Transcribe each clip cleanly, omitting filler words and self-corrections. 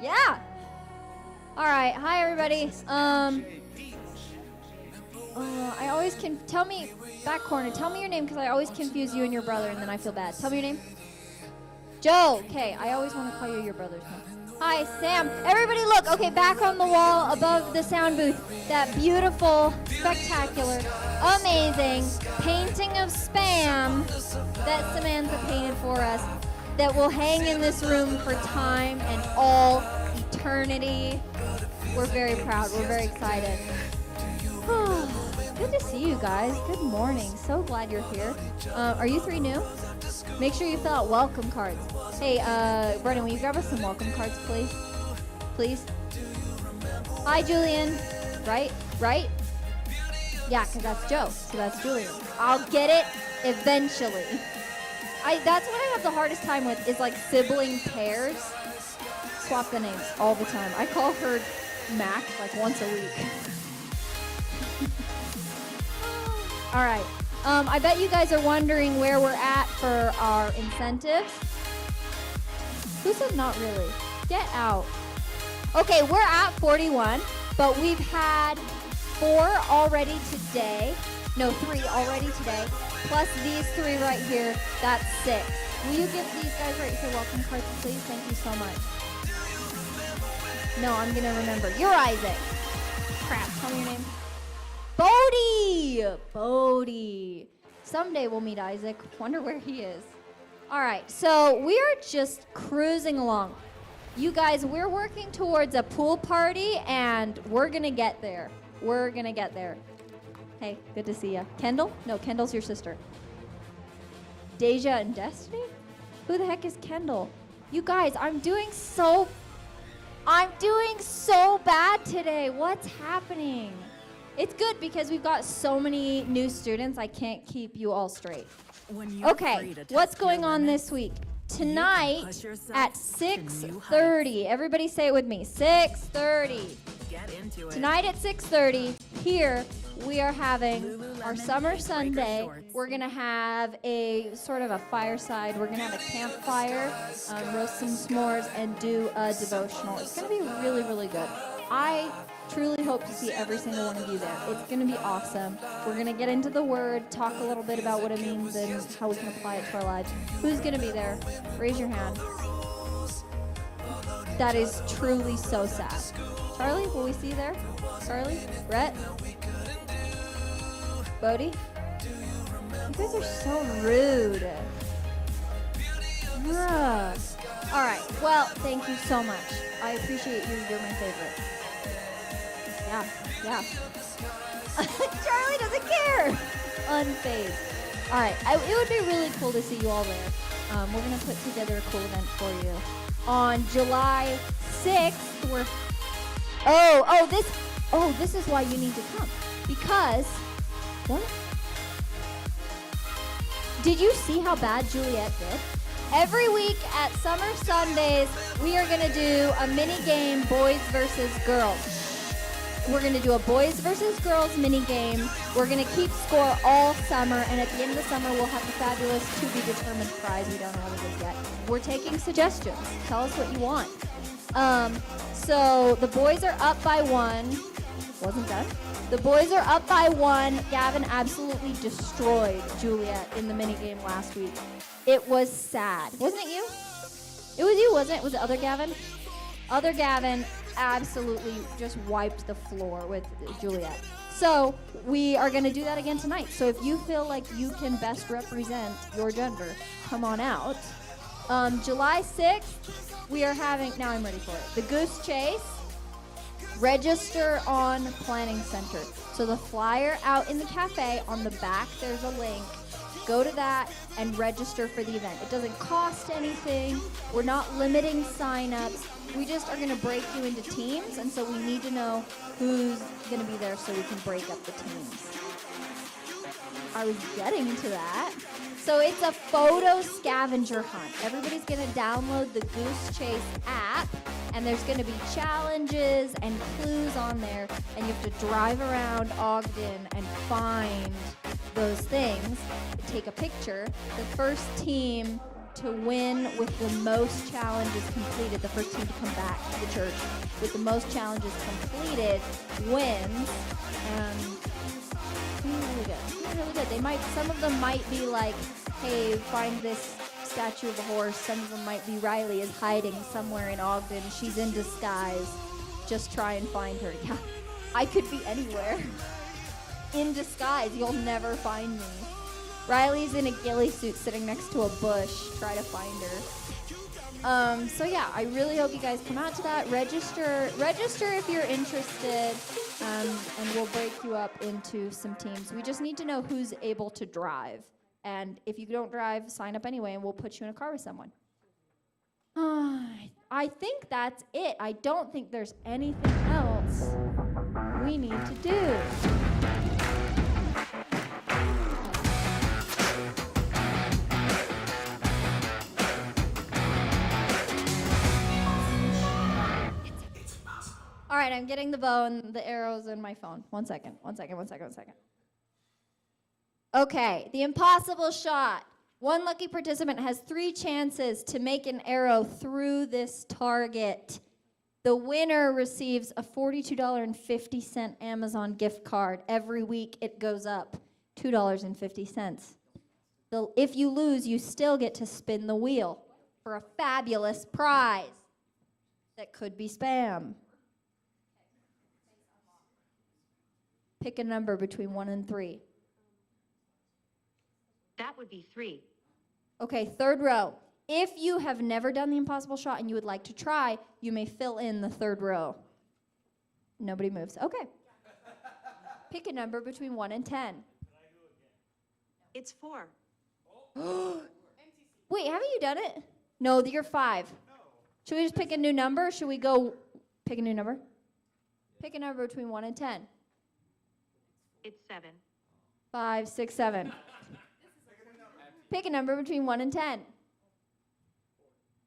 Yeah. All right. Hi, everybody. I always can tell me back corner. Tell me your name because I always confuse you and your brother, and then I feel bad. Tell me your name. Joe. Okay. I always want to call you your brother's name. Hi, Sam. Everybody, look. Okay, back on the wall above the sound booth. That beautiful, spectacular, amazing painting of Spam that Samantha painted for us. That will hang in this room for time and all eternity. We're very proud. We're very excited. Good to see you guys. Good morning. So glad you're here. Are you three new? Make sure you fill out welcome cards. Hey, Brennan, will you grab us some welcome cards, please? Please? Hi, Julian. Right? Yeah, because that's Joe. So that's Julian. I'll get it eventually. That's what I have the hardest time with is like sibling pairs. Swap the names all the time. I call her Mac like once a week. All right. I bet you guys are wondering where we're at for our incentives. Who said not really? Get out. Okay, we're at 41, but we've had 4 already today. No, 3 already today. Plus these 3 right here, that's 6. Will you give these guys right here welcome cards, please? Thank you so much. No, I'm gonna remember. You're Isaac. Crap, tell me your name. Bodie. Someday we'll meet Isaac. Wonder where he is. All right, so we are just cruising along. You guys, we're working towards a pool party, and we're gonna get there. Hey, good to see you. Kendall? No, Kendall's your sister. Deja and Destiny? Who the heck is Kendall? You guys, I'm doing so bad today. What's happening? It's good because we've got so many new students. I can't keep you all straight. Okay, what's going on this week? Tonight at 6:30. Everybody say it with me. 6:30. Tonight at 6:30, here we are having our summer Sunday. We're gonna have a sort of a fireside. We're gonna have a campfire, roast some s'mores, and do a devotional. It's gonna be really, really good. I truly hope to see every single one of you there. It's gonna be awesome. We're gonna get into the Word, talk a little bit about what it means and how we can apply it to our lives. Who's gonna be there? Raise your hand. That is truly so sad. Charlie, will we see you there? Charlie? Rhett? Bodie? You guys are so rude. Ugh. All right. Well, thank you so much. I appreciate you. You're my favorite. Yeah. Charlie doesn't care. Unfazed. All right. It would be really cool to see you all there. We're going to put together a cool event for you. On July 6th, this is why you need to come. Because, what? Did you see how bad Juliet did? Every week at Summer Sundays, we are going to do a mini game, boys versus girls. We're going to do a boys versus girls mini game. We're going to keep score all summer, and at the end of the summer, we'll have the fabulous to-be-determined prize. We don't know what it is yet. We're taking suggestions. Tell us what you want. So the boys are up by 1. Wasn't done. The boys are up by 1. Gavin absolutely destroyed Juliet in the mini game last week. It was sad. Wasn't it you? It was you, wasn't it? Was it other Gavin? Other Gavin absolutely just wiped the floor with Juliet. So we are going to do that again tonight. So if you feel like you can best represent your gender, come on out. July 6th, we are having, now I'm ready for it, the Goose Chase. Register on Planning Center. So the flyer out in the cafe, on the back there's a link. Go to that and register for the event. It doesn't cost anything. We're not limiting signups. We just are going to break you into teams, and so we need to know who's going to be there so we can break up the teams. I was getting to that. So it's a photo scavenger hunt. Everybody's going to download the Goose Chase app, and there's going to be challenges and clues on there, and you have to drive around Ogden and find those things, take a picture. The first team to win with the most challenges completed, the first team to come back to the church with the most challenges completed wins. And doing really good. Doing really good. They might, some of them might be like, hey, find this statue of a horse. Some of them might be Riley is hiding somewhere in Ogden. She's in disguise. Just try and find her. Yeah, I could be anywhere. In disguise, you'll never find me. Riley's in a ghillie suit sitting next to a bush. Try to find her. So yeah, I really hope you guys come out to that. Register if you're interested, and we'll break you up into some teams. We just need to know who's able to drive. And if you don't drive, sign up anyway, and we'll put you in a car with someone. I think that's it. I don't think there's anything else we need to do. All right, I'm getting the bow and the arrows in my phone. One second. Okay, the impossible shot. One lucky participant has 3 chances to make an arrow through this target. The winner receives a $42.50 Amazon gift card. Every week it goes up $2.50. If you lose, you still get to spin the wheel for a fabulous prize that could be spam. Pick a number between 1 and 3. That would be 3. Okay, third row. If you have never done the impossible shot and you would like to try, you may fill in the third row. Nobody moves. Okay. Pick a number between 1 and 10. It's 4. Wait, haven't you done it? No, you're 5. Should we just pick a new number? Or should we go pick a new number? Pick a number between 1 and 10. It's 7. 5, 6, 7. Pick a number between 1 and 10.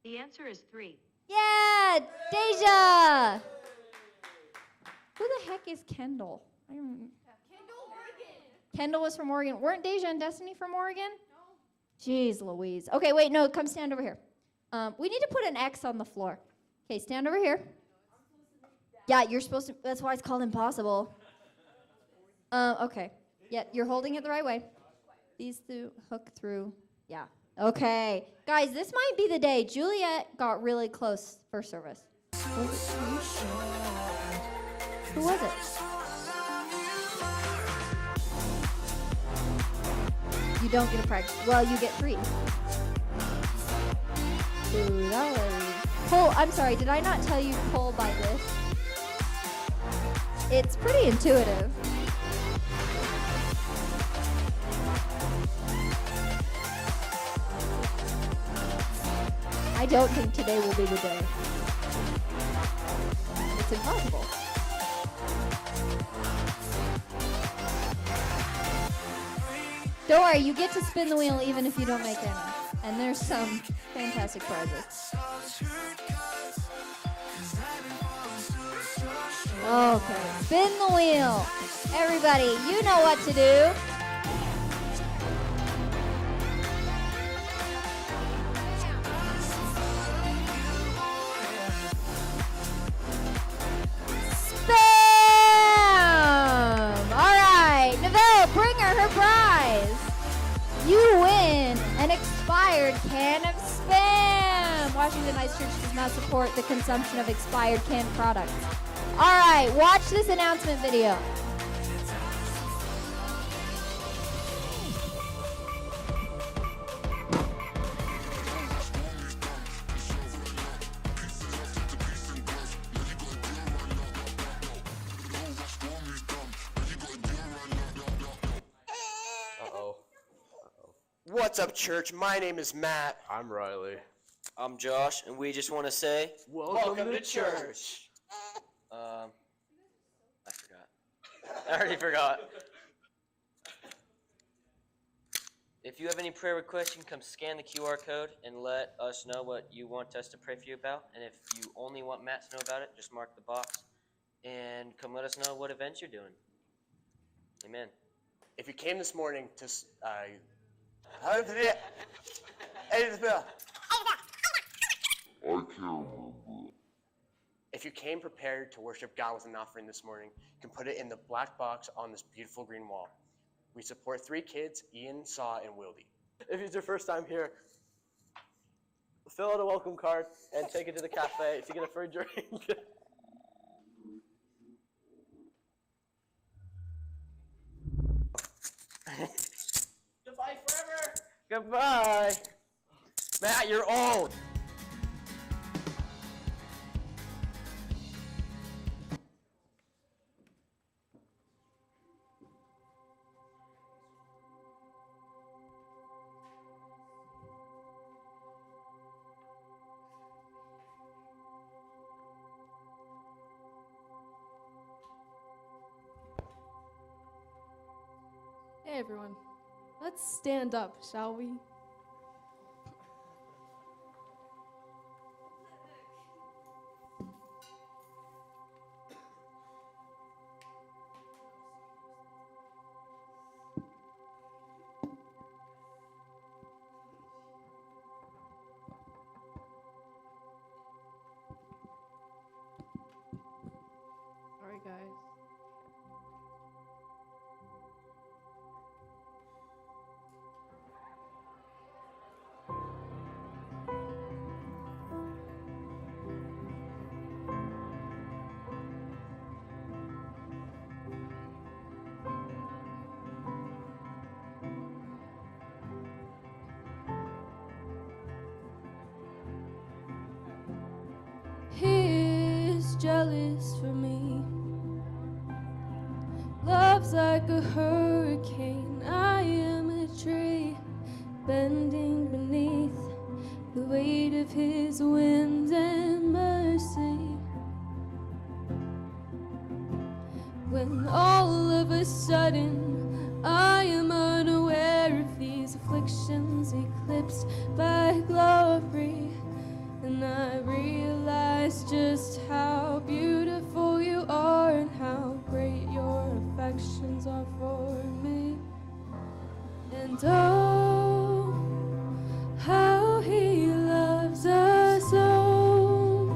The answer is 3. Yeah, Deja. Who the heck is Kendall? Kendall, Oregon. Kendall was from Oregon. Weren't Deja and Destiny from Oregon? No. Jeez Louise. Okay, wait, no, come stand over here. We need to put an X on the floor. Okay, stand over here. Yeah, you're supposed to, that's why it's called impossible. Okay. Yeah, you're holding it the right way. These hook through. Yeah. Okay. Guys, this might be the day. Juliet got really close first service. Who was it? You don't get a prize. Well, you get 3. $2. Pull. I'm sorry. Did I not tell you pull by this? It's pretty intuitive. I don't think today will be the day. It's impossible. Don't worry, you get to spin the wheel even if you don't make any. And there's some fantastic prizes. Okay, spin the wheel. Everybody, you know what to do. You win an expired can of Spam. Washington Heights Church does not support the consumption of expired canned products. All right, watch this announcement video. What's up, church? My name is Matt. I'm Riley. I'm Josh, and we just want to say, Welcome to church. I forgot. I already forgot. If you have any prayer requests, you can come scan the QR code and let us know what you want us to pray for you about. And if you only want Matt to know about it, just mark the box and come let us know what events you're doing. Amen. If you came this morning to Eddie the Bill. I can't remember. If you came prepared to worship God with an offering this morning, you can put it in the black box on this beautiful green wall. We support 3 kids, Ian, Saw, and Wildy. If it's your first time here, fill out a welcome card and take it to the cafe to get a free drink. Goodbye forever. Goodbye. Matt, you're old. Hey everyone, let's stand up, shall we? Alright guys. He is jealous for me. Love's like a hurricane. I am a tree bending beneath the weight of his wind and mercy. When all of a sudden I am unaware of these afflictions eclipsed by glory, and I realize just how beautiful you are and how great your affections are for me. And oh, how he loves us, oh,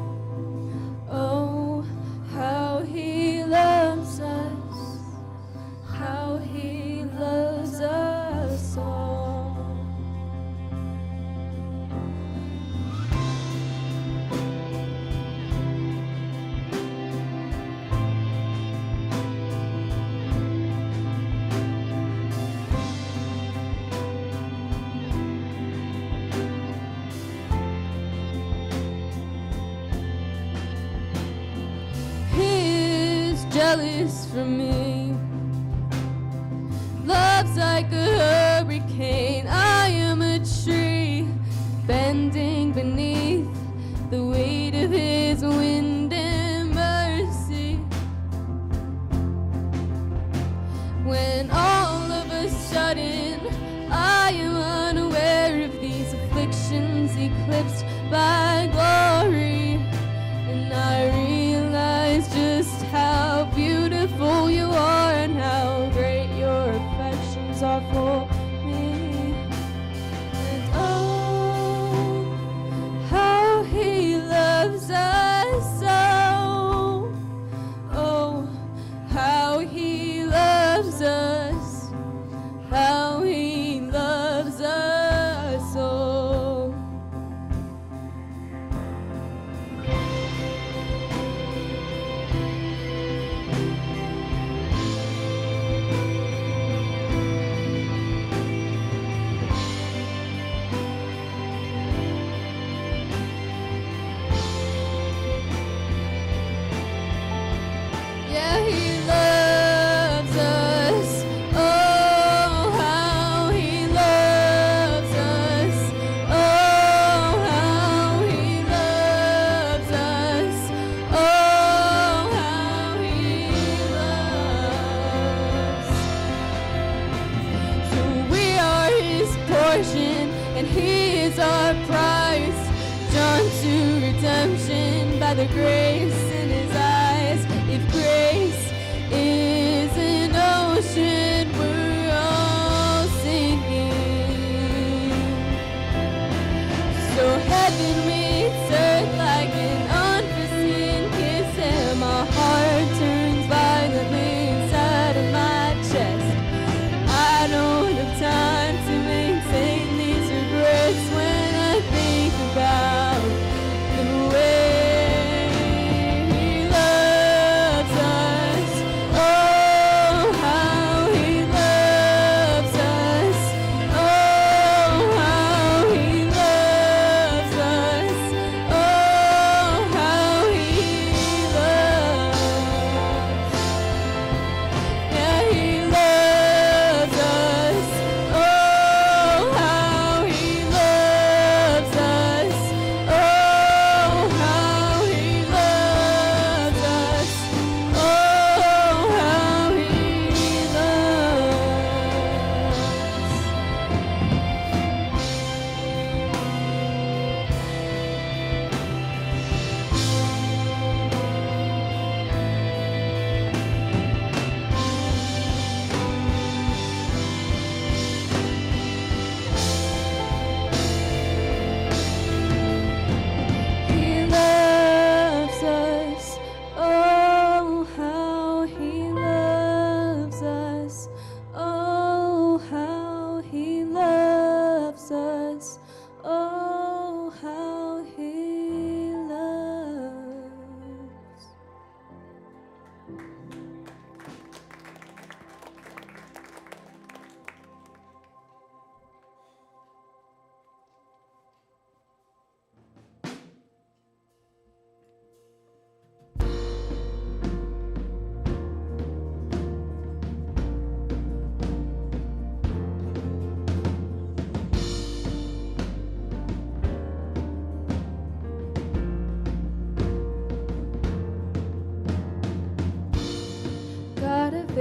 how he loves us, how he loves us all. Jealous for me. Love's like a hurricane. I am a tree bending beneath the weight of his wind and mercy. When all of a sudden I am unaware of these afflictions eclipsed by glory, and I realize just how beautiful you are and how great your affections are for me. And oh, how he loves us so. Oh, how he loves us, how he loves us so. Yeah, he loves us. Oh, how he loves us. Oh, how he loves us. Oh, how he loves. So we are his portion, and he is our prize. Drawn to redemption by the grace in his eyes. If grace is an ocean, we're all sinking.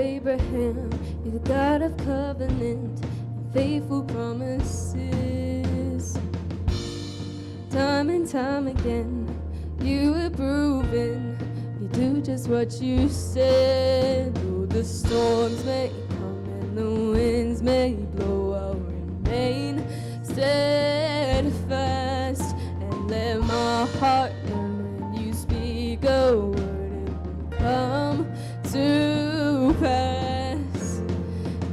Abraham, you're the God of covenant and faithful promises. Time and time again, you have proven you do just what you said. Though the storms may come and the winds may blow, I'll remain steadfast and let my heart learn when you speak a word, it will come to pass.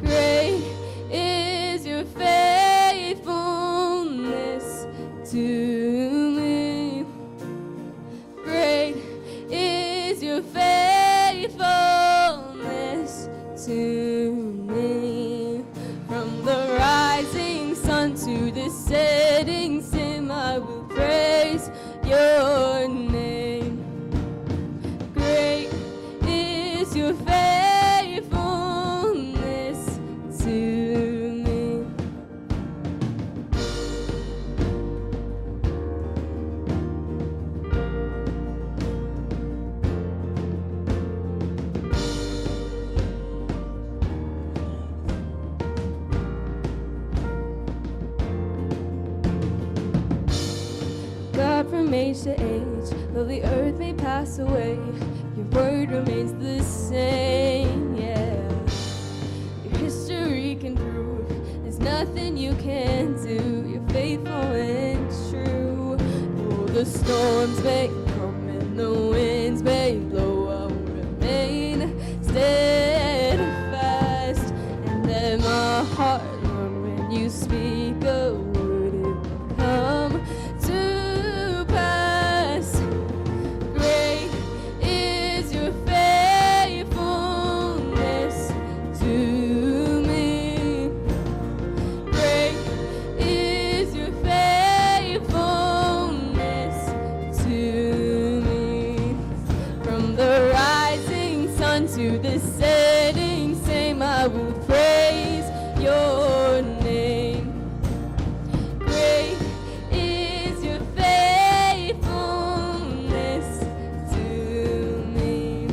Great is your faithfulness to me. Great is your faithfulness to me. From the rising sun to the setting sun, I will praise your name. Great is your faithfulness to me. God, from age to age, though the earth may pass away, your word remains the same, yeah. Your history can prove there's nothing you can do. You're faithful and true. Though the storms may come and the winds may blow, I will remain steadfast and let my heart learn when you speak a word, it will come to pass. Great is your faithfulness to me. Great is your faithfulness to me. From the rising sun to the setting same, I will praise your name. Great is your faithfulness to me.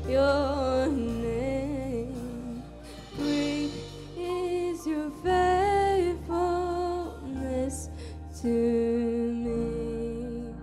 your name. Great is your faithfulness to me.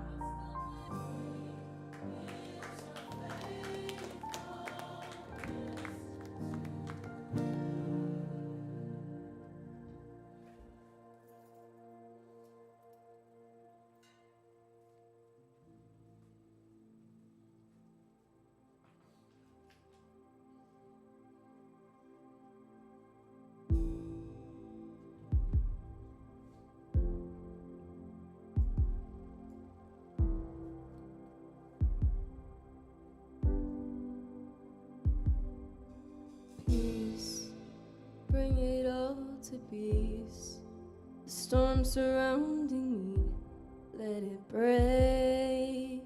Peace, bring it all to peace. The storm surrounding me, let it break.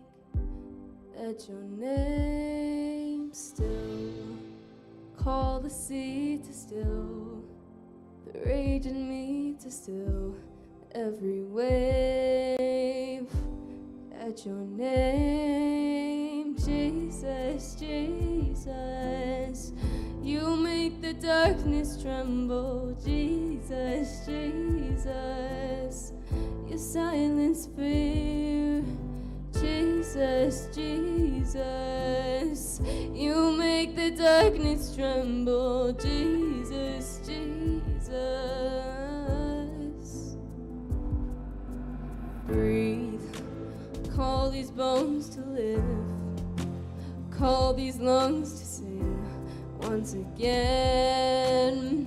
Let your name still call the sea to still, the rage in me to still every wave. At your name, Jesus, Jesus, you make the darkness tremble. Jesus, Jesus, you silence fear. Jesus, Jesus, you make the darkness tremble. Jesus, Jesus, breathe, call these bones to live, call these lungs to sing once again.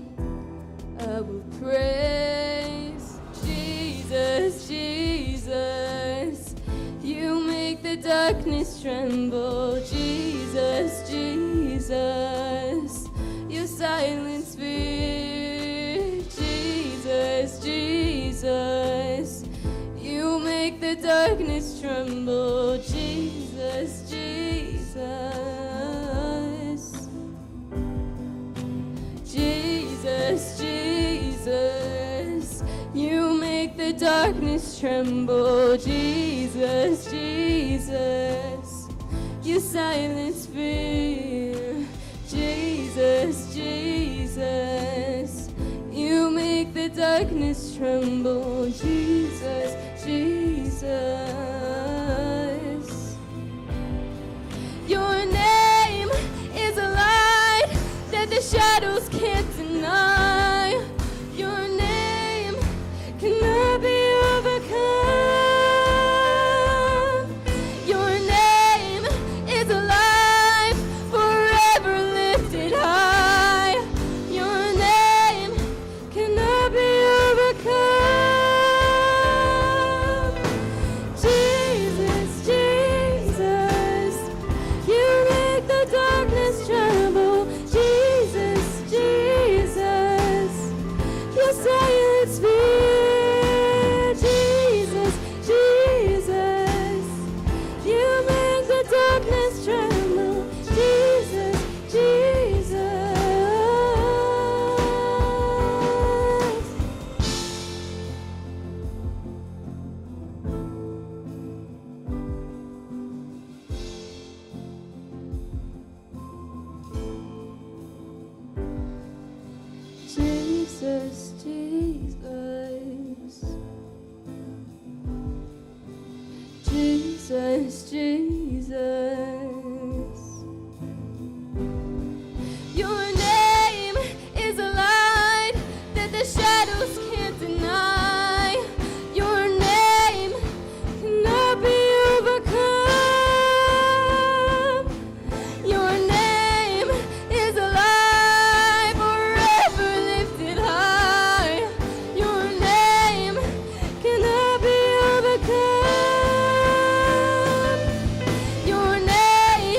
I will praise Jesus, Jesus, you make the darkness tremble. Jesus, Jesus, you silence fear. Jesus, Jesus, you make the darkness tremble. Jesus, Jesus, Jesus, Jesus, you make the darkness tremble. Jesus, Jesus, you silence fear. Jesus, Jesus, you make the darkness tremble. Jesus, Jesus, your name is a light that the shadows can't deny. Your name cannot be overcome. Your name is alive, forever lifted high. Your name cannot be overcome. Jesus, Jesus, you make the darkness tremble. Jesus, Jesus, you silence fear. Jesus, Jesus, you make the darkness tremble. Jesus, Jesus. Jesus, Jesus, Jesus, Jesus, your name is a light that the shadows can't deny. Your name cannot be overcome. Your name is alive, forever lifted high. Your name cannot be overcome. Your name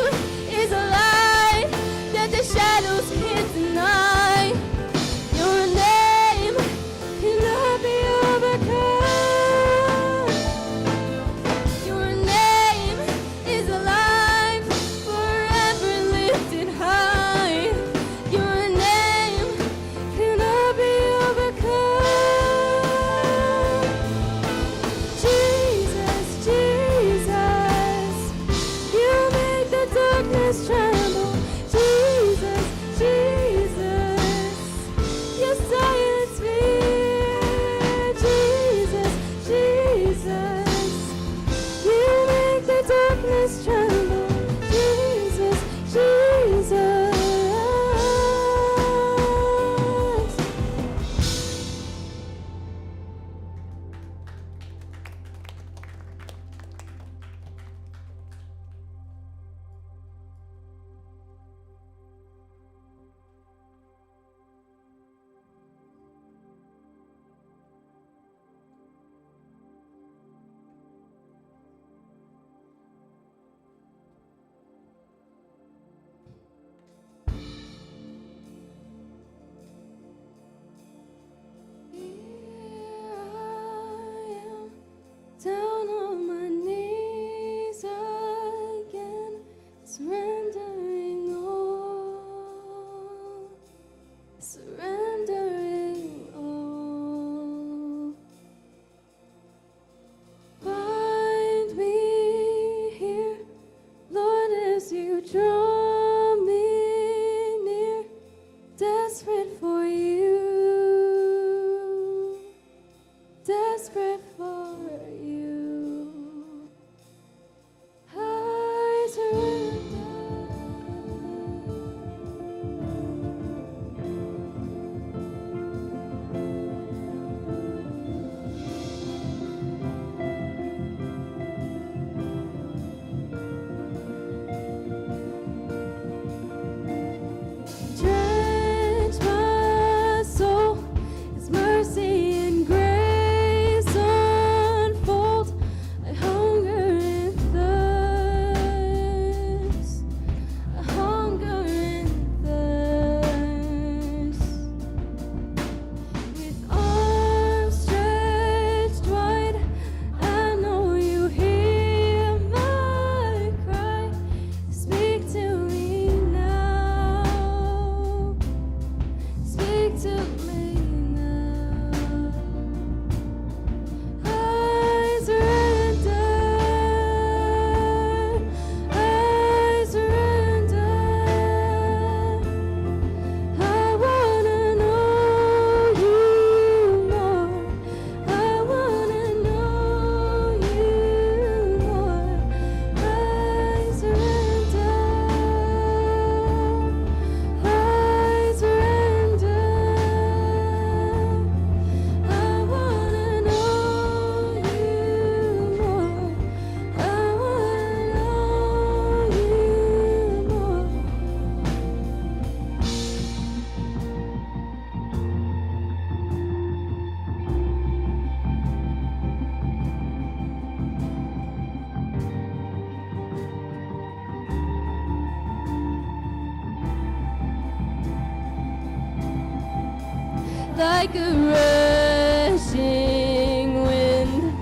like a rushing wind.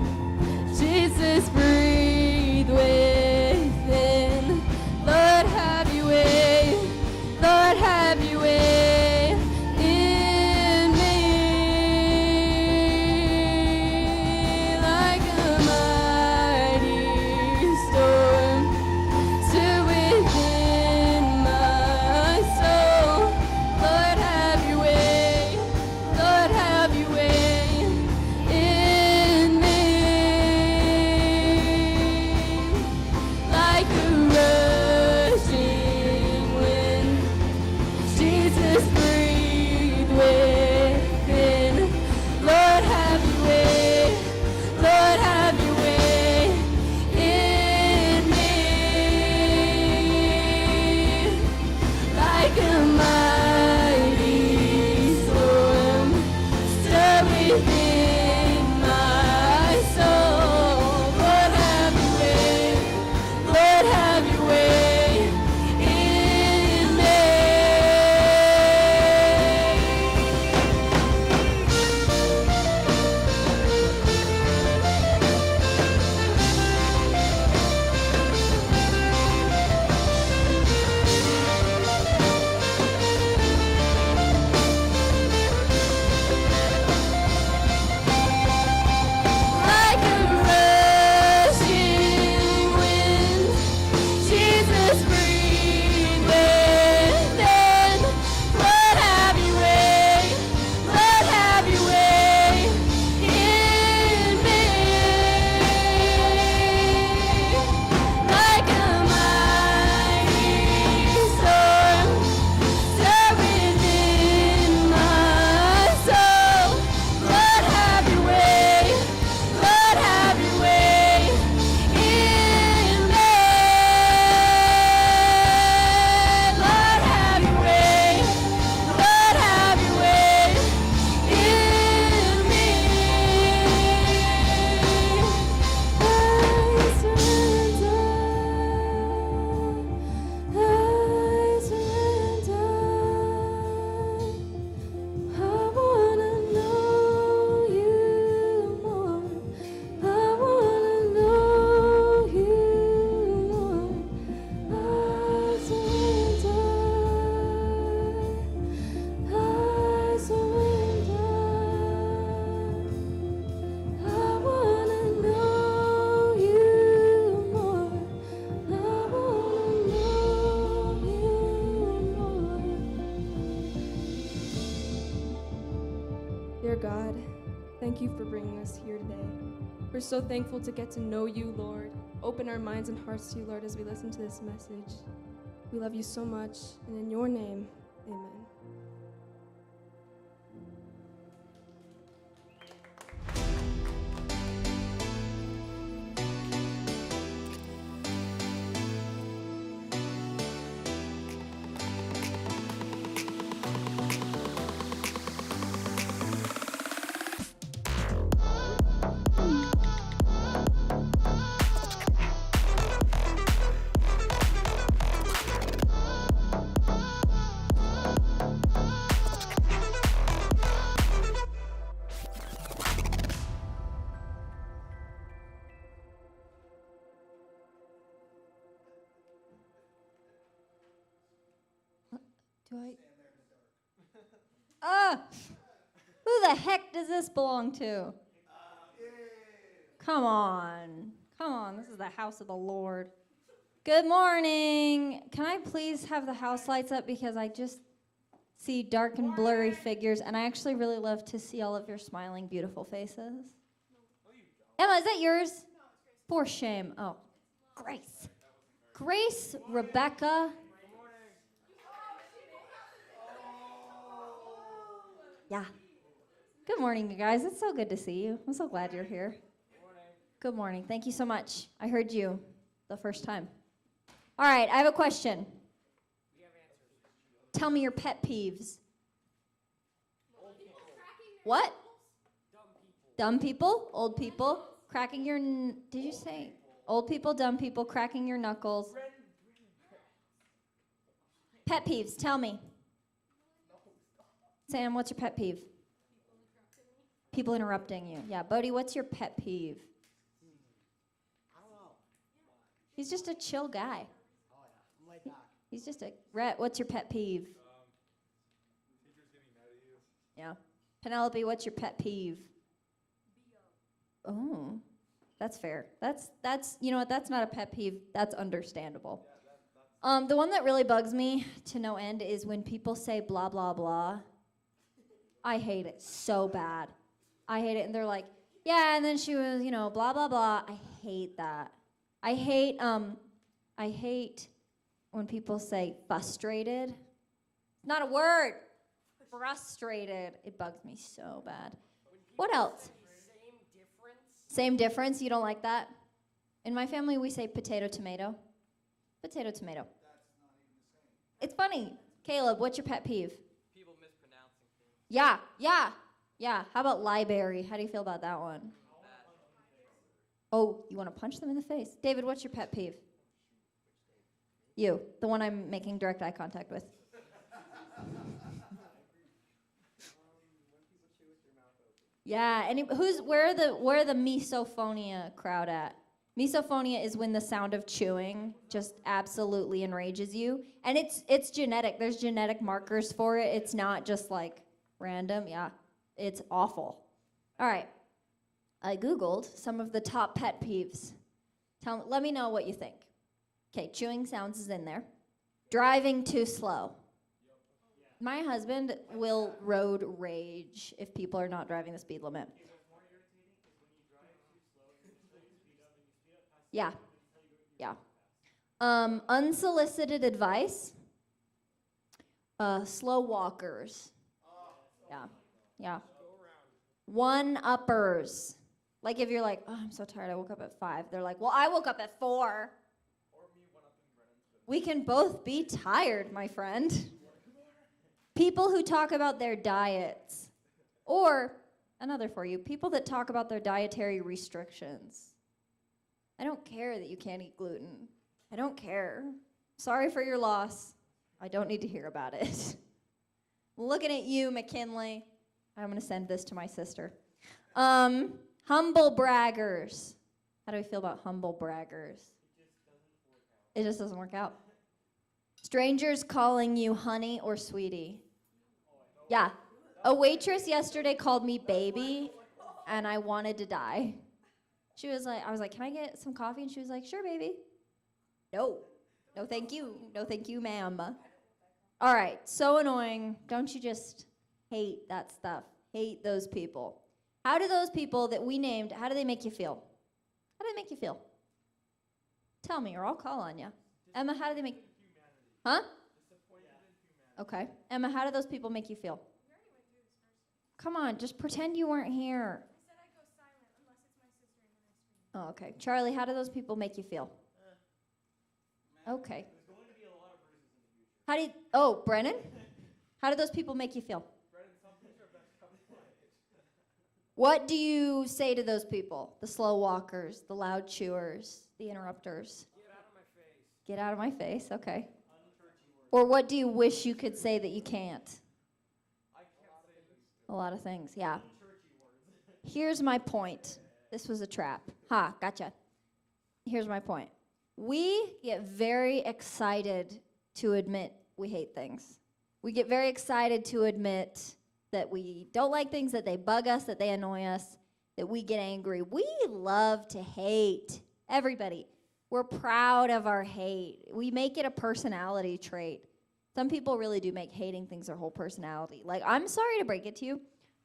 Jesus, breathe within. Lord, have your way. Lord, have your way in me. Like a mighty storm, stir within my soul. Lord, have your way. Lord, have your way in me. Like a rushing wind, Jesus, breathe within. Lord, have your way. Lord, have your way in me. Like a mighty storm, stir within my soul. Lord, have your way. Lord, have your way in me. Like a rushing wind, Jesus, breathe within. Lord, have your way. Lord, have your way in me. Like a mighty storm, stir within my soul. Lord, have your way. Lord, have your way in me. Lord, have your way. Lord, have your way in me. I surrender. I surrender. I wanna know you more. I wanna know you more. I surrender. I surrender. I wanna know you more. I wanna know you more. Dear God, thank you for bringing us here today. We're so thankful to get to know you, Lord. Open our minds and hearts to you, Lord, as we listen to this message. We love you so much, and in your name, amen. Do I? Who the heck does this belong to? Come on. Come on. This is the house of the Lord. Good morning. Can I please have the house lights up because I just see dark and blurry figures, and I actually really love to see all of your smiling, beautiful faces. Emma, is that yours? For shame. Oh, Grace. Grace, Rebecca. Yeah. Good morning, you guys. It's so good to see you. I'm so glad you're here. Good morning. Thank you so much. I heard you the first time. All right, I have a question. Tell me your pet peeves. What? Dumb people, old people, cracking your, did you say? Old people, dumb people, cracking your knuckles. Pet peeves, tell me. Sam, what's your pet peeve? People interrupting you. Yeah, Bodhi, what's your pet peeve? I don't know. He's just a chill guy. Oh yeah, I'm laid back. He's just a Rhett, what's your pet peeve? Teachers getting mad at you. Yeah. Penelope, what's your pet peeve? Oh, that's fair. That's you know what? That's not a pet peeve. That's understandable. The one that really bugs me to no end is when people say blah blah blah. I hate it so bad. I hate it, and they're like, yeah, and then she was, you know, blah blah blah. I hate that. I hate when people say frustrated. Not a word. Frustrated. It bugs me so bad. What else? Same difference. You don't like that? In my family, we say potato, tomato. Potato, tomato. It's funny. Caleb, what's your pet peeve? People mispronouncing things. Yeah. How about library? How do you feel about that one? Oh, you want to punch them in the face? David, what's your pet peeve? You, the one I'm making direct eye contact with. Yeah, and where are the misophonia crowd at? Misophonia is when the sound of chewing just absolutely enrages you, and it's genetic. There's genetic markers for it. It's not just like random. Yeah, it's awful. All right, I googled some of the top pet peeves. Let me know what you think. Okay, chewing sounds is in there. Driving too slow. My husband will road rage if people are not driving the speed limit. Yeah. Unsolicited advice. Slow walkers. Yeah. One-uppers. Like if you're like, oh, I'm so tired, I woke up at 5. They're like, well, I woke up at 4. We can both be tired, my friend. People who talk about their diets. Or, another for you, people that talk about their dietary restrictions. I don't care that you can't eat gluten. I don't care. Sorry for your loss. I don't need to hear about it. Looking at you, McKinley. I'm going to send this to my sister. Humble braggers. How do we feel about humble braggers? It just doesn't work out. Strangers calling you honey or sweetie. Yeah. A waitress yesterday called me baby, and I wanted to die. She was like, I was like, can I get some coffee? And she was like, sure, baby. No, thank you. No, thank you, ma'am. All right, so annoying. Don't you just hate that stuff? Hate those people. How do those people that we named, how do they make you feel? How do they make you feel? Tell me, or I'll call on you. Emma, how do they make? Huh? Okay. Emma, how do those people make you feel? Come on, just pretend you weren't here. Oh, okay. Charlie, how do those people make you feel? Okay. Brennan? How do those people make you feel? What do you say to those people? The slow walkers, the loud chewers, the interrupters? Get out of my face. Get out of my face, okay. Or what do you wish you could say that you can't? A lot of things, yeah. Here's my point. This was a trap. Ha, gotcha. Here's my point. We get very excited to admit we hate things. We get very excited to admit that we don't like things, that they bug us, that they annoy us, that we get angry. We love to hate. Everybody. We're proud of our hate. We make it a personality trait. Some people really do make hating things their whole personality. Like, I'm sorry to break it to you,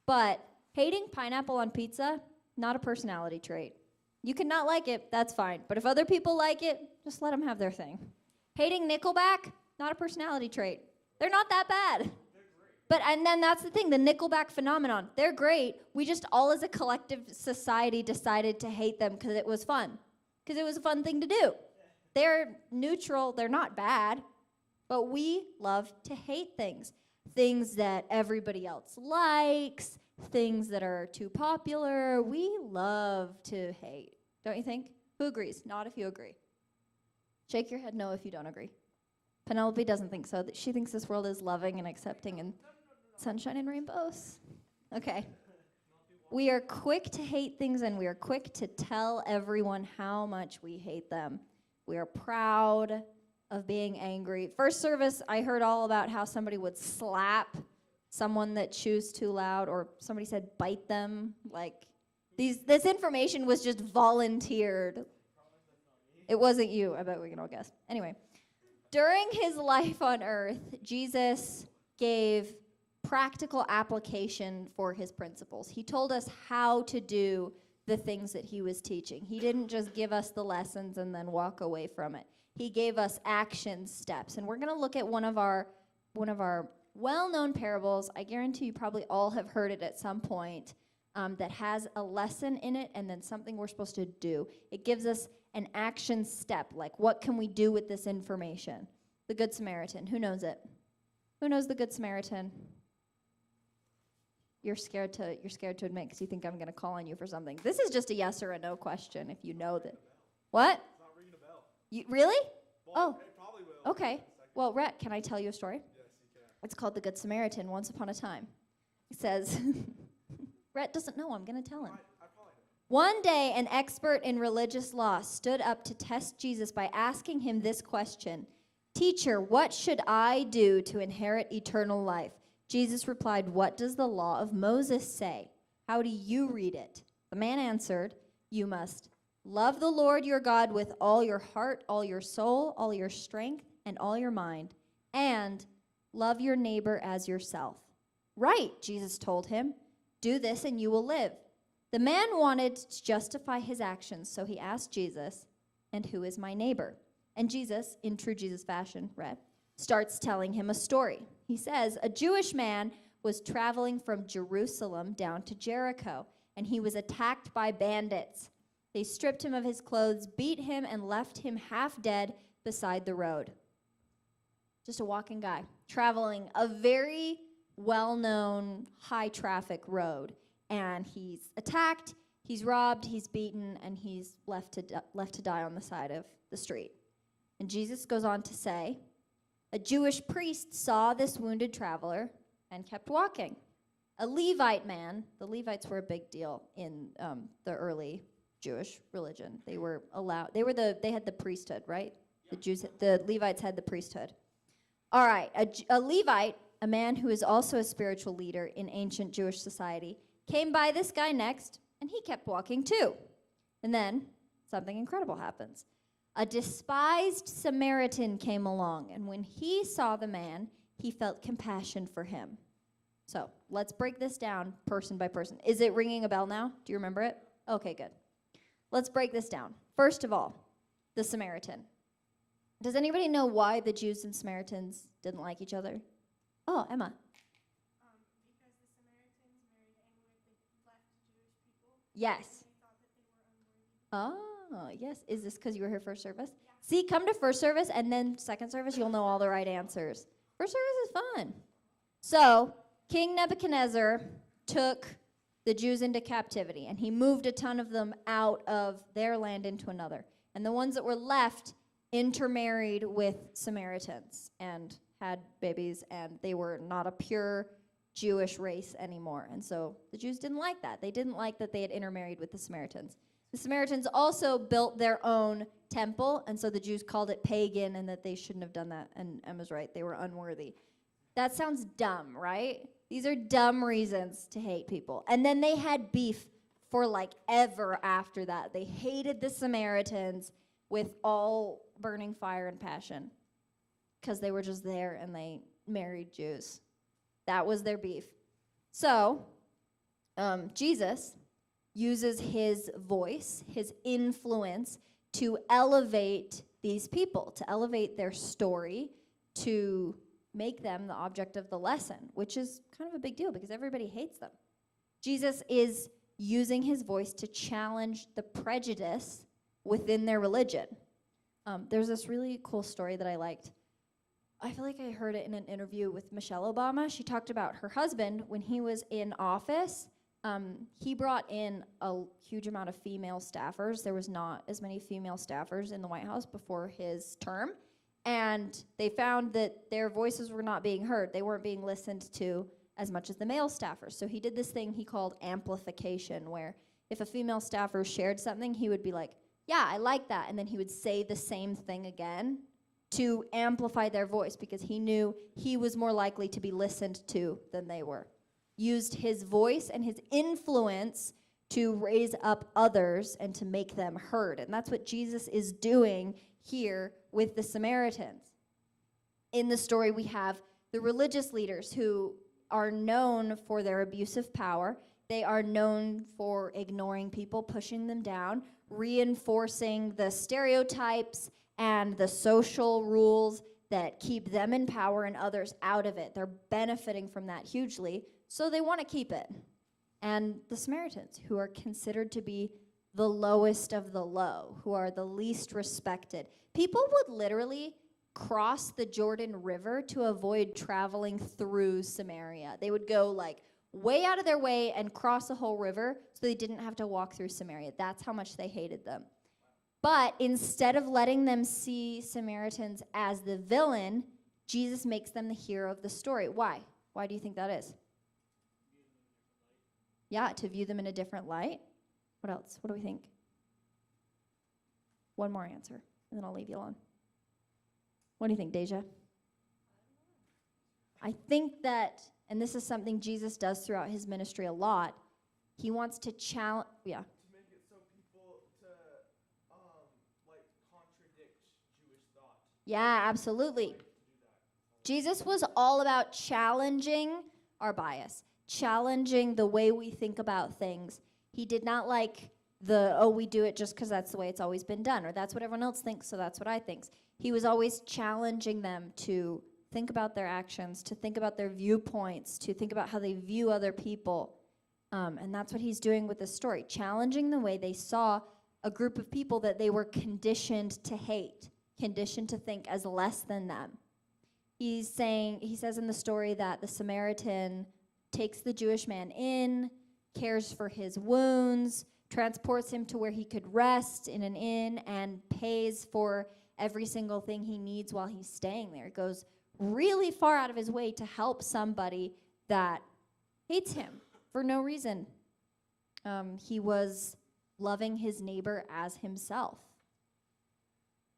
but hating pineapple on pizza, not a personality trait. You can not like it, that's fine. But if other people like it, just let them have their thing. Hating Nickelback, not a personality trait. They're not that bad. And then that's the thing, the Nickelback phenomenon. They're great. We just all as a collective society decided to hate them because it was fun. Because it was a fun thing to do. They're neutral, they're not bad. But we love to hate things. Things that everybody else likes, things that are too popular. We love to hate. Don't you think? Who agrees? Nod if you agree. Shake your head no if you don't agree. Penelope doesn't think so. She thinks this world is loving and accepting and sunshine and rainbows. Okay. We are quick to hate things and we are quick to tell everyone how much we hate them. We are proud of being angry. First service, I heard all about how somebody would slap someone that chews too loud, or somebody said bite them. Like, this information was just volunteered. It wasn't you. I bet we can all guess. Anyway, during his life on earth, Jesus gave practical application for his principles. He told us how to do the things that he was teaching. He didn't just give us the lessons and then walk away from it. He gave us action steps. And we're going to look at one of our well-known parables. I guarantee you probably all have heard it at some point, that has a lesson in it and then something we're supposed to do. It gives us an action step, like what can we do with this information? The Good Samaritan. Who knows it? Who knows the Good Samaritan? You're scared to admit because you think I'm going to call on you for something. This is just a yes or a no question if you know that. What? It's not ringing a bell. You, really? Well, it probably will. Okay. Well, Rhett, can I tell you a story? Yes, you can. It's called The Good Samaritan, Once Upon a Time. It says, Rhett doesn't know, I'm going to tell him. I probably know. One day, an expert in religious law stood up to test Jesus by asking him this question, "Teacher, what should I do to inherit eternal life?" Jesus replied, "What does the law of Moses say? How do you read it?" The man answered, "You must love the Lord your God with all your heart, all your soul, all your strength, and all your mind, and love your neighbor as yourself." "Right," Jesus told him. "Do this and you will live." The man wanted to justify his actions, so he asked Jesus, "And who is my neighbor?" And Jesus, in true Jesus fashion, starts telling him a story. He says, a Jewish man was traveling from Jerusalem down to Jericho, and he was attacked by bandits. They stripped him of his clothes, beat him, and left him half dead beside the road. Just a walking guy, traveling a very well-known, high-traffic road. And he's attacked, he's robbed, he's beaten, and he's left to die on the side of the street. And Jesus goes on to say, a Jewish priest saw this wounded traveler and kept walking. A Levite man, the Levites were a big deal in the early Jewish religion. They were allowed, they had the priesthood, right? The Levites had the priesthood. All right, a Levite, a man who is also a spiritual leader in ancient Jewish society, came by this guy next, and he kept walking too. And then something incredible happens. A despised Samaritan came along, and when he saw the man, he felt compassion for him. So let's break this down person by person. Is it ringing a bell now? Do you remember it? Okay, good. Let's break this down. First of all, the Samaritan. Does anybody know why the Jews and Samaritans didn't like each other? Oh, Emma. Because the Samaritans married in with the left Jewish people. Yes. They thought that they were unworthy. Oh, yes. Is this because you were here first service? Yeah. See, come to first service, and then second service, you'll know all the right answers. First service is fun. So, King Nebuchadnezzar took the Jews into captivity, and he moved a ton of them out of their land into another. And the ones that were left intermarried with Samaritans and had babies, and they were not a pure Jewish race anymore. And so the Jews didn't like that. They didn't like that they had intermarried with the Samaritans. The Samaritans also built their own temple, and so the Jews called it pagan and that they shouldn't have done that. And Emma's right, they were unworthy. That sounds dumb, right? These are dumb reasons to hate people. And then they had beef for like ever after that. They hated the Samaritans with all burning fire and passion because they were just there and they married Jews. That was their beef. So, Jesus uses his voice, his influence, to elevate these people, to elevate their story, to make them the object of the lesson, which is kind of a big deal because everybody hates them. Jesus is using his voice to challenge the prejudice within their religion. There's this really cool story that I liked. I feel like I heard it in an interview with Michelle Obama. She talked about her husband when he was in office. He brought in a huge amount of female staffers. There was not as many female staffers in the White House before his term. And they found that their voices were not being heard. They weren't being listened to as much as the male staffers. So he did this thing he called amplification, where if a female staffer shared something, he would be like, yeah, I like that. And then he would say the same thing again to amplify their voice because he knew he was more likely to be listened to than they were. Used his voice and his influence to raise up others and to make them heard. And that's what Jesus is doing here with the Samaritans. In the story, we have the religious leaders who are known for their abusive power. They are known for ignoring people, pushing them down, reinforcing the stereotypes and the social rules that keep them in power and others out of it. They're benefiting from that hugely, so they want to keep it. And the Samaritans, who are considered to be the lowest of the low, who are the least respected. People would literally cross the Jordan River to avoid traveling through Samaria. They would go like way out of their way and cross the whole river so they didn't have to walk through Samaria. That's how much they hated them. But instead of letting them see Samaritans as the villain, Jesus makes them the hero of the story. Why? Why do you think that is? Yeah, to view them in a different light. What else? What do we think? One more answer, and then I'll leave you alone. What do you think, Deja? I think that, and this is something Jesus does throughout his ministry a lot, he wants to challenge, yeah. To make it so people contradict Jewish thought. Yeah, absolutely. Jesus was all about challenging our bias, challenging the way we think about things. He did not like we do it just because that's the way it's always been done, or that's what everyone else thinks, so that's what I think. He was always challenging them to think about their actions, to think about their viewpoints, to think about how they view other people. And that's what he's doing with this story, challenging the way they saw a group of people that they were conditioned to hate, conditioned to think as less than them. He says in the story that the Samaritan takes the Jewish man in, cares for his wounds, transports him to where he could rest in an inn, and pays for every single thing he needs while he's staying there. Goes really far out of his way to help somebody that hates him for no reason. He was loving his neighbor as himself.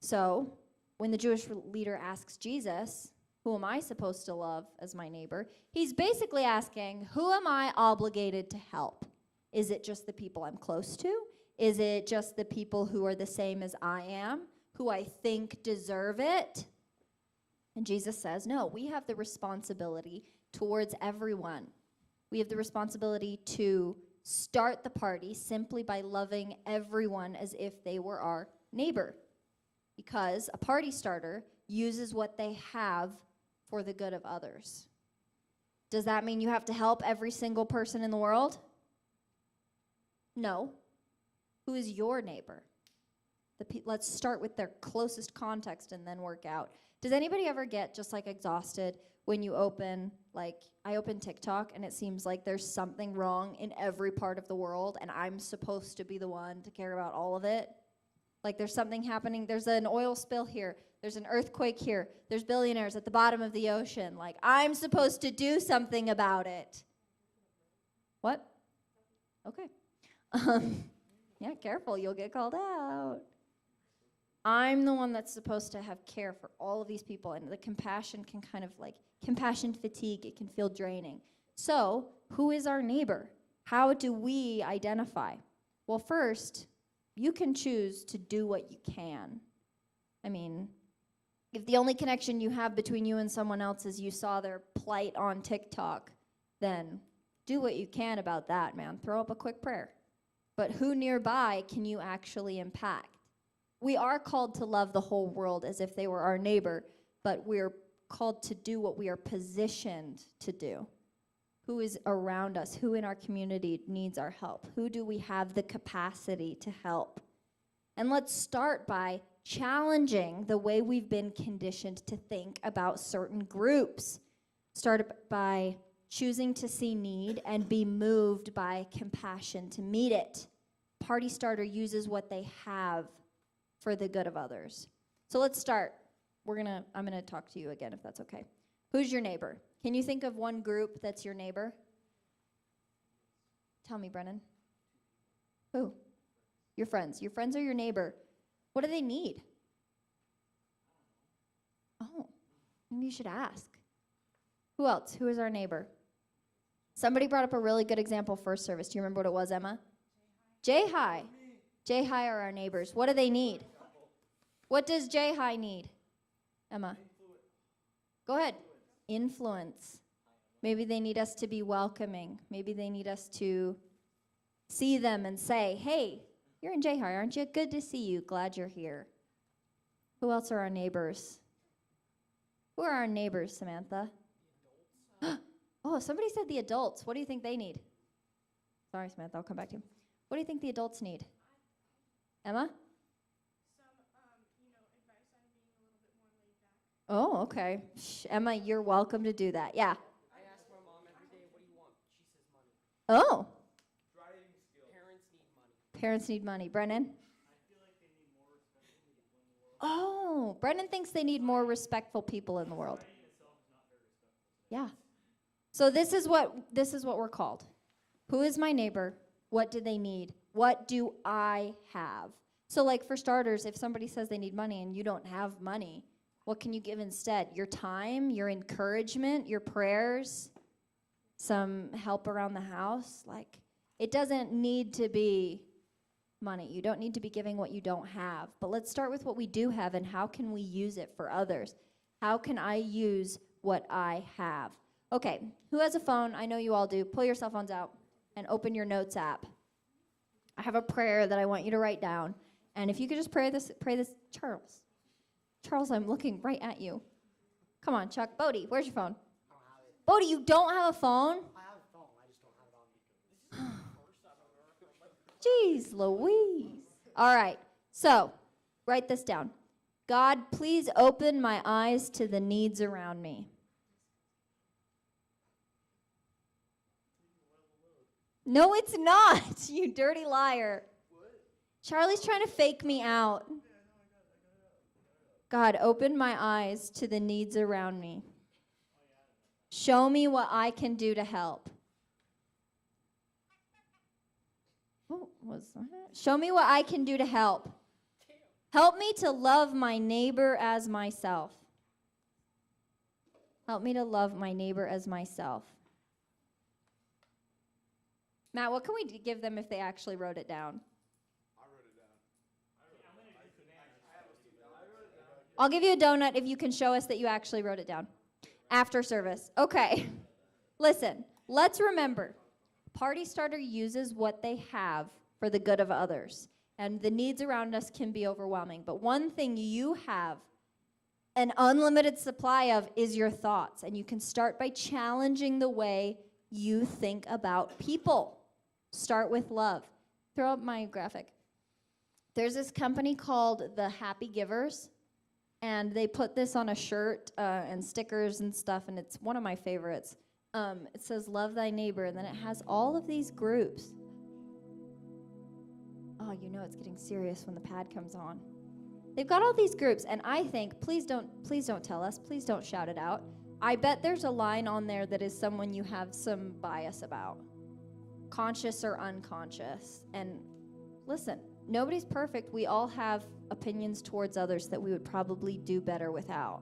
So when the Jewish leader asks Jesus, who am I supposed to love as my neighbor? He's basically asking, who am I obligated to help? Is it just the people I'm close to? Is it just the people who are the same as I am, who I think deserve it? And Jesus says, no, we have the responsibility towards everyone. We have the responsibility to start the party simply by loving everyone as if they were our neighbor. Because a party starter uses what they have for the good of others. Does that mean you have to help every single person in the world? No. Who is your neighbor? Let's start with their closest context and then work out. Does anybody ever get just like exhausted when you open, I open TikTok and it seems like there's something wrong in every part of the world and I'm supposed to be the one to care about all of it? Like there's something happening, there's an oil spill here, there's an earthquake here, there's billionaires at the bottom of the ocean. Like I'm supposed to do something about it. What? Okay. Yeah, careful, you'll get called out. I'm the one that's supposed to have care for all of these people, and the compassion can kind of compassion fatigue, it can feel draining. So, who is our neighbor? How do we identify? Well, first, you can choose to do what you can. I mean, if the only connection you have between you and someone else is you saw their plight on TikTok, then do what you can about that, man. Throw up a quick prayer. But who nearby can you actually impact? We are called to love the whole world as if they were our neighbor, but we're called to do what we are positioned to do. Who is around us? Who in our community needs our help? Who do we have the capacity to help? And let's start by challenging the way we've been conditioned to think about certain groups. Start by choosing to see need and be moved by compassion to meet it. Party Starter uses what they have for the good of others. So let's start. I'm gonna talk to you again if that's okay. Who's your neighbor? Can you think of one group that's your neighbor? Tell me, Brennan. Who? Your friends. Your friends are your neighbor. What do they need? Oh, maybe you should ask. Who else? Who is our neighbor? Somebody brought up a really good example first service. Do you remember what it was, Emma? J-High. J-High are our neighbors. What do they need? What does J-High need? Emma? Go ahead. Influence. Maybe they need us to be welcoming. Maybe they need us to see them and say, hey, you're in J-High, aren't you? Good to see you. Glad you're here. Who else are our neighbors? Who are our neighbors, Samantha? Oh, somebody said the adults. What do you think they need? Sorry, Samantha, I'll come back to you. What do you think the adults need? Emma? Oh, okay. Shh, Emma, you're welcome to do that. Yeah. I ask my mom every day, what do you want? She says money. Oh, Driving skills. Parents need money. parents need money. Brennan? Oh, Brennan thinks they need more respectful people in the world. Yeah. So this is what we're called. Who is my neighbor? What do they need? What do I have? So like for starters, if somebody says they need money and you don't have money, what can you give instead? Your time, your encouragement, your prayers, some help around the house? Like, it doesn't need to be money. You don't need to be giving what you don't have. But let's start with what we do have and how can we use it for others? How can I use what I have? Okay, who has a phone? I know you all do. Pull your cell phones out and open your notes app. I have a prayer that I want you to write down. And if you could just pray this, Charles. Charles, I'm looking right at you. Come on, Chuck. Bodie, where's your phone? I don't have it. Bodie, you don't have a phone? I have a phone. I just don't have it on me. Jeez Louise. All right, so write this down. God, please open my eyes to the needs around me. No, it's not, you dirty liar. Charlie's trying to fake me out. God, open my eyes to the needs around me. Show me what I can do to help. What was that? Show me what I can do to help. Help me to love my neighbor as myself. Help me to love my neighbor as myself. Matt, what can we give them if they actually wrote it down? I'll give you a donut if you can show us that you actually wrote it down. After service. Okay. Listen, let's remember, Party Starter uses what they have for the good of others. And the needs around us can be overwhelming. But one thing you have an unlimited supply of is your thoughts. And you can start by challenging the way you think about people. Start with love. Throw up my graphic. There's this company called the Happy Givers. And they put this on a shirt and stickers and stuff, and it's one of my favorites. It says, love thy neighbor, and then it has all of these groups. Oh, you know it's getting serious when the pad comes on. They've got all these groups, and I think, please don't tell us, please don't shout it out. I bet there's a line on there that is someone you have some bias about, conscious or unconscious. And listen, nobody's perfect. We all have opinions towards others that we would probably do better without.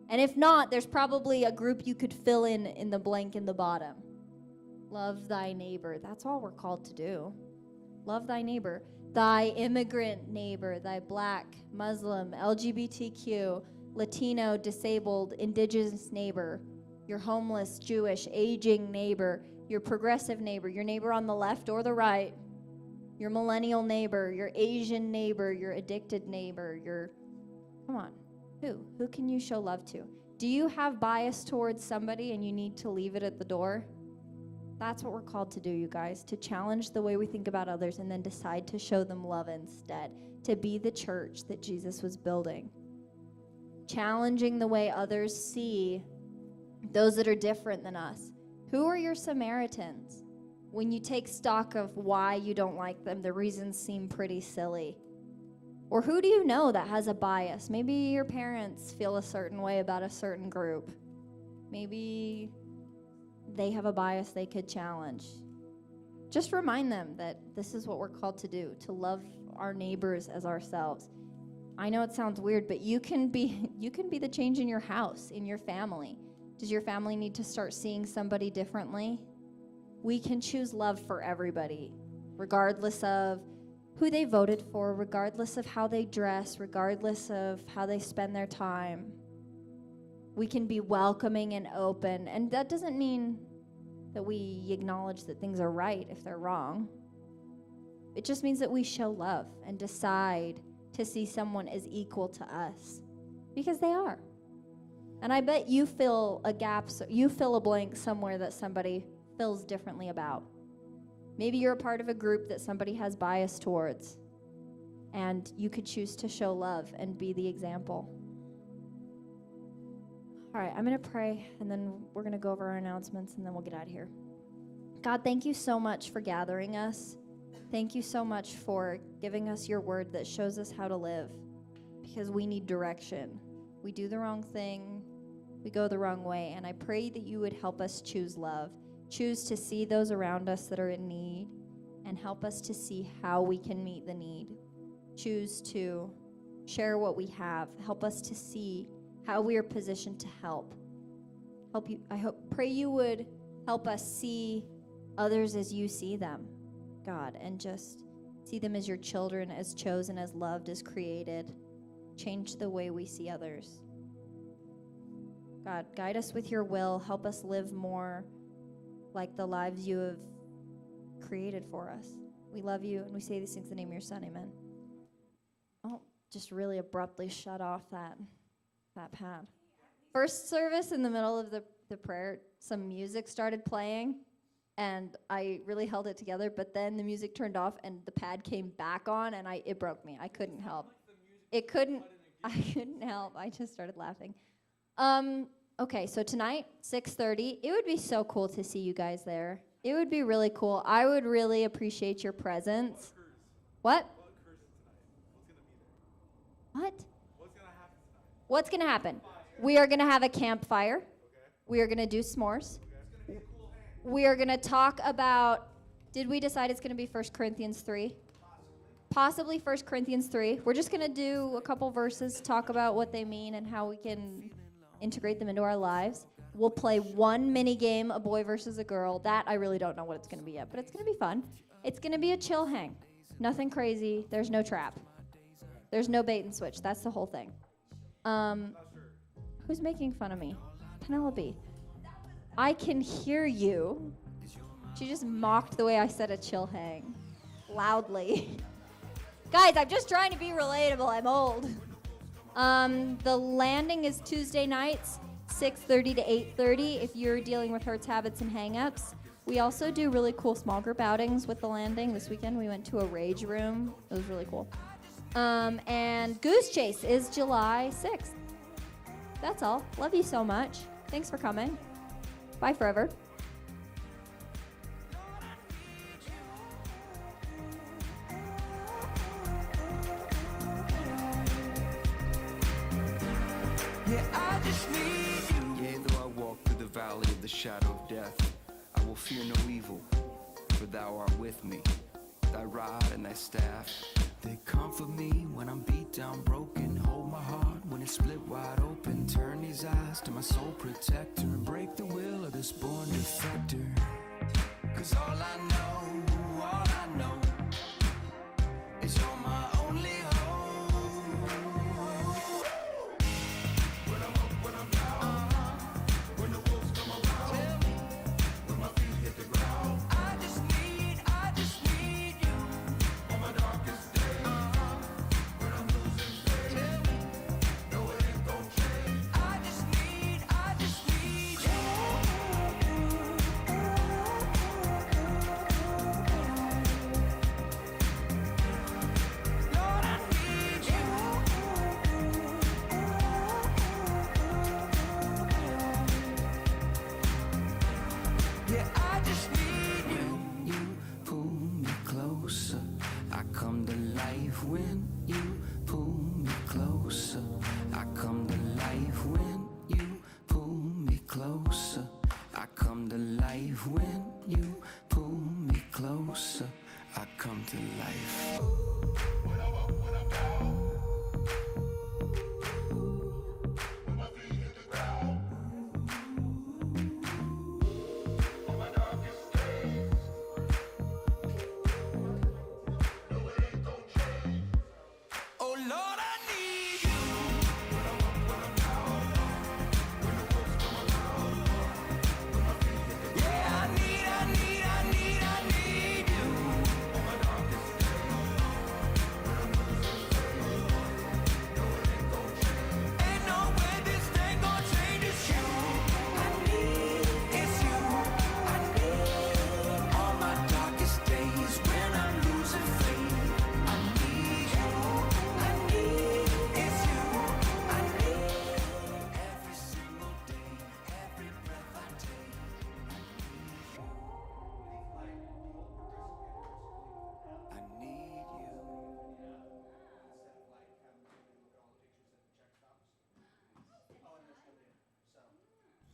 And if not, there's probably a group you could fill in the blank in the bottom. Love thy neighbor. That's all we're called to do. Love thy neighbor. Thy immigrant neighbor, thy black, Muslim, LGBTQ, Latino, disabled, indigenous neighbor, your homeless, Jewish, aging neighbor, your progressive neighbor, your neighbor on the left or the right, your millennial neighbor, your Asian neighbor, your addicted neighbor, come on, who can you show love to? Do you have bias towards somebody and you need to leave it at the door? That's what we're called to do, you guys, to challenge the way we think about others and then decide to show them love instead, to be the church that Jesus was building. Challenging the way others see those that are different than us. Who are your Samaritans? When you take stock of why you don't like them, the reasons seem pretty silly. Or who do you know that has a bias? Maybe your parents feel a certain way about a certain group. Maybe they have a bias they could challenge. Just remind them that this is what we're called to do, to love our neighbors as ourselves. I know it sounds weird, but you can be the change in your house, in your family. Does your family need to start seeing somebody differently? We can choose love for everybody, regardless of who they voted for, regardless of how they dress, regardless of how they spend their time. We can be welcoming and open, and that doesn't mean that we acknowledge that things are right if they're wrong. It just means that we show love and decide to see someone as equal to us, because they are. And I bet you fill a gap, you fill a blank somewhere that somebody feels differently about. Maybe you're a part of a group that somebody has bias towards, and you could choose to show love and be the example. All right, I'm going to pray, and then we're going to go over our announcements, and then we'll get out of here. God, thank you so much for gathering us. Thank you so much for giving us your word that shows us how to live, because we need direction. We do the wrong thing. We go the wrong way, and I pray that you would help us choose love, choose to see those around us that are in need, and help us to see how we can meet the need. Choose to share what we have. Help us to see how we are positioned to help. Pray you would help us see others as you see them, God, and just see them as your children, as chosen, as loved, as created. Change the way we see others. God, guide us with your will. Help us live more like the lives you have created for us. We love you, and we say these things in the name of your Son. Amen. Oh, just really abruptly shut off that pad. First service, in the middle of the prayer, some music started playing, and I really held it together, but then the music turned off, and the pad came back on, and it broke me. I couldn't help. I couldn't help. I just started laughing. Okay, so tonight, 6:30, it would be so cool to see you guys there. It would be really cool. I would really appreciate your presence. What? What? What's going to happen? We are going to have a campfire. We are going to do s'mores. We are going to talk about, did we decide it's going to be 1 Corinthians 3? Possibly 1 Corinthians 3. We're just going to do a couple verses, talk about what they mean and how we can integrate them into our lives. We'll play one mini game, a boy versus a girl. That I really don't know what it's going to be yet, but it's going to be fun. It's going to be a chill hang. Nothing crazy. There's no trap. There's no bait and switch. That's the whole thing. Who's making fun of me? Penelope. I can hear you. She just mocked the way I said a chill hang. Loudly. Guys, I'm just trying to be relatable. I'm old. The landing is Tuesday nights, 6:30 to 8:30 if you're dealing with hurts, habits, and hang-ups. We also do really cool small group outings with the landing. This weekend we went to a rage room. It was really cool. And Goose Chase is July 6th. That's all. Love you so much. Thanks for coming. Bye forever. Yeah, I just need you. Yea, though I walk through the valley of the shadow of death, I will fear no evil, for thou art with me. Thy rod and thy staff, they comfort me when I'm beat down, broken. Hold my heart when it's split wide open. Turn these eyes to my soul protector and break the will of this born defector. 'Cause all I know is you're my only hope. When I'm up, when I'm down, when the wolves come around, when my feet hit the ground, I just need you on my darkest day. When I'm losing faith, no, it ain't gon' change. I just need you.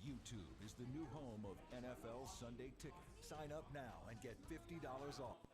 YouTube is the new home of NFL Sunday Ticket. Sign up now and get $50 off.